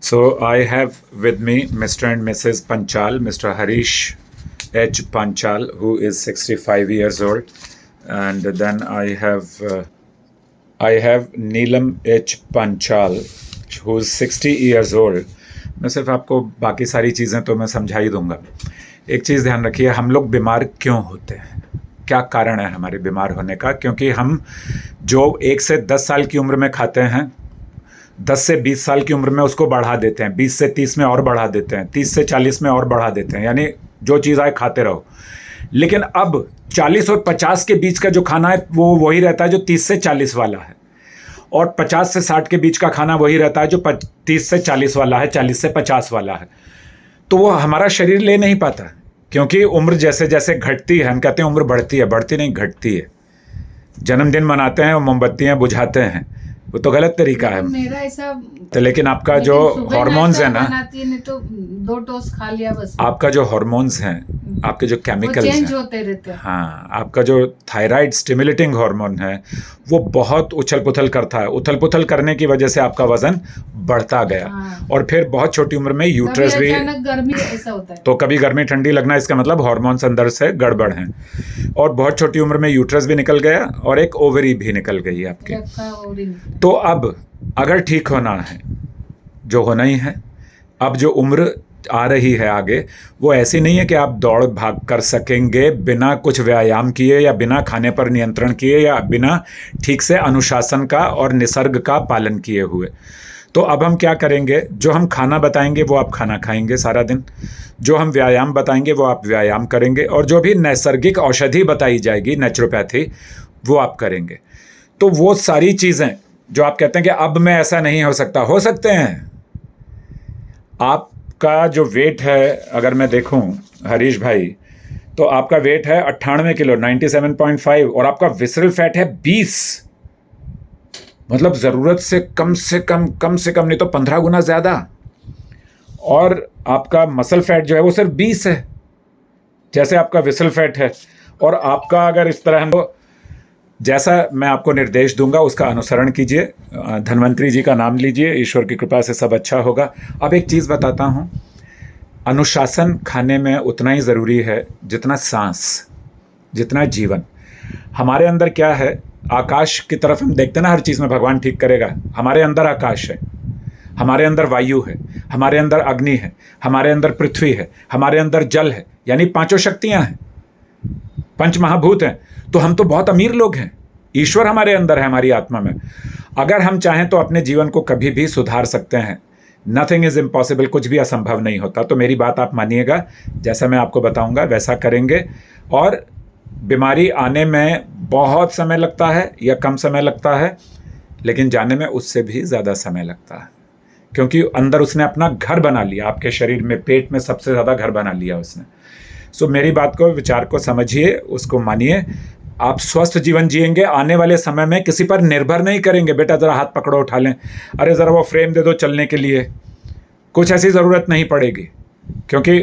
So I have with me Mr. and Mrs. Panchal, Mr. Harish H. Panchal, who is 65 years old, and then I have Neelam H. Panchal, who is 60 years old. मैं सिर्फ आपको बाकी सारी चीज़ें तो मैं समझा ही दूंगा. एक चीज़ ध्यान रखिए, हम लोग बीमार क्यों होते हैं, क्या कारण है हमारे बीमार होने का? क्योंकि हम जो 1 से 10 साल की उम्र में खाते हैं, 10 से 20 साल की उम्र में उसको बढ़ा देते हैं, 20 से 30 में और बढ़ा देते हैं, 30 से 40 में और बढ़ा देते हैं, यानी जो चीज़ आए खाते रहो. लेकिन अब 40 और 50 के बीच का जो खाना है वो वही रहता है जो 30 से 40 वाला है, और 50 से 60 के बीच का खाना वही रहता है जो 30 से 40 वाला है, 40 से 50 वाला है. तो वो हमारा शरीर ले नहीं पाता, क्योंकि उम्र जैसे जैसे घटती है, हम कहते हैं उम्र बढ़ती है, बढ़ती नहीं घटती है. जन्मदिन मनाते हैं और मोमबत्तियाँ बुझाते हैं, वो तो गलत तरीका है. मेरा ऐसा तो लेकिन आपका जो हार्मोन्स है ना, नहीं तो 2 डोज खा लिया बस. आपका जो हार्मोन्स हैं, आपके जो केमिकल्स चेंज हैं, होते रहते हैं. हाँ, आपका जो थायराइड स्टिमुलेटिंग हार्मोन है वो बहुत उछल पुथल करता है. उथल पुथल करने की वजह से आपका वजन बढ़ता गया. हाँ. और फिर बहुत छोटी उम्र में यूट्रस भी, अचानक गर्मी ऐसा होता है. तो कभी गर्मी ठंडी लगना, इसका मतलब हार्मोन्स अंदर से गड़बड़ हैं. और बहुत छोटी उम्र में यूट्रस भी निकल गया और एक ओवरी भी निकल गई आपके. तो अब अगर ठीक होना है, जो होना ही है, अब जो उम्र आ रही है आगे, वो ऐसी नहीं है कि आप दौड़ भाग कर सकेंगे बिना कुछ व्यायाम किए, या बिना खाने पर नियंत्रण किए, या बिना ठीक से अनुशासन का और निसर्ग का पालन किए हुए. तो अब हम क्या करेंगे, जो हम खाना बताएंगे वो आप खाना खाएंगे सारा दिन, जो हम व्यायाम बताएंगे वो आप व्यायाम करेंगे, और जो भी नैसर्गिक औषधि बताई जाएगी, नेचुरोपैथी, वो आप करेंगे. तो वो सारी चीज़ें जो आप कहते हैं कि अब मैं ऐसा नहीं हो सकता, हो सकते हैं. आपका जो वेट है, अगर मैं देखूं हरीश भाई, तो आपका वेट है 98 किलो, 97.5, और आपका विसरल फैट है 20. मतलब ज़रूरत से कम नहीं तो 15 गुना ज़्यादा. और आपका मसल फैट जो है वो सिर्फ 20 है, जैसे आपका विसल फैट है. और आपका अगर इस तरह हम, जैसा मैं आपको निर्देश दूंगा उसका अनुसरण कीजिए, धन्वंतरी जी का नाम लीजिए, ईश्वर की कृपा से सब अच्छा होगा. अब एक चीज़ बताता हूँ, अनुशासन खाने में उतना ही ज़रूरी है जितना सांस, जितना जीवन. हमारे अंदर क्या है, आकाश की तरफ हम देखते ना, हर चीज़ में भगवान ठीक करेगा. हमारे अंदर आकाश है, हमारे अंदर वायु है, हमारे अंदर अग्नि है, हमारे अंदर पृथ्वी है, हमारे अंदर जल है, यानी 5 शक्तियाँ हैं, 5 महाभूत हैं. तो हम तो बहुत अमीर लोग हैं. ईश्वर हमारे अंदर है, हमारी आत्मा में. अगर हम चाहें तो अपने जीवन को कभी भी सुधार सकते हैं. नथिंग इज़ इम्पॉसिबल, कुछ भी असंभव नहीं होता. तो मेरी बात आप मानिएगा, जैसा मैं आपको बताऊंगा वैसा करेंगे. और बीमारी आने में बहुत समय लगता है या कम समय लगता है, लेकिन जाने में उससे भी ज़्यादा समय लगता है, क्योंकि अंदर उसने अपना घर बना लिया, आपके शरीर में, पेट में सबसे ज़्यादा घर बना लिया उसने. सो मेरी बात को, विचार को समझिए, उसको मानिए. आप स्वस्थ जीवन जिएंगे. आने वाले समय में किसी पर निर्भर नहीं करेंगे. बेटा ज़रा हाथ पकड़ो, उठा लें, अरे ज़रा वो फ्रेम दे दो चलने के लिए, कुछ ऐसी ज़रूरत नहीं पड़ेगी. क्योंकि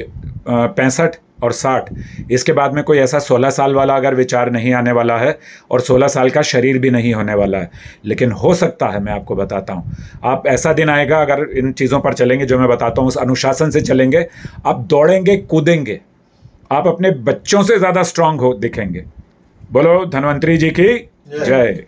65 और 60, इसके बाद में कोई ऐसा 16 साल वाला अगर विचार नहीं आने वाला है, और 16 साल का शरीर भी नहीं होने वाला है. लेकिन हो सकता है, मैं आपको बताता हूँ, आप ऐसा दिन आएगा अगर इन चीज़ों पर चलेंगे जो मैं बताता हूँ, उस अनुशासन से चलेंगे, आप दौड़ेंगे, कूदेंगे, आप अपने बच्चों से ज़्यादा स्ट्रांग हो दिखेंगे. बोलो धन्वंतरी जी की जय.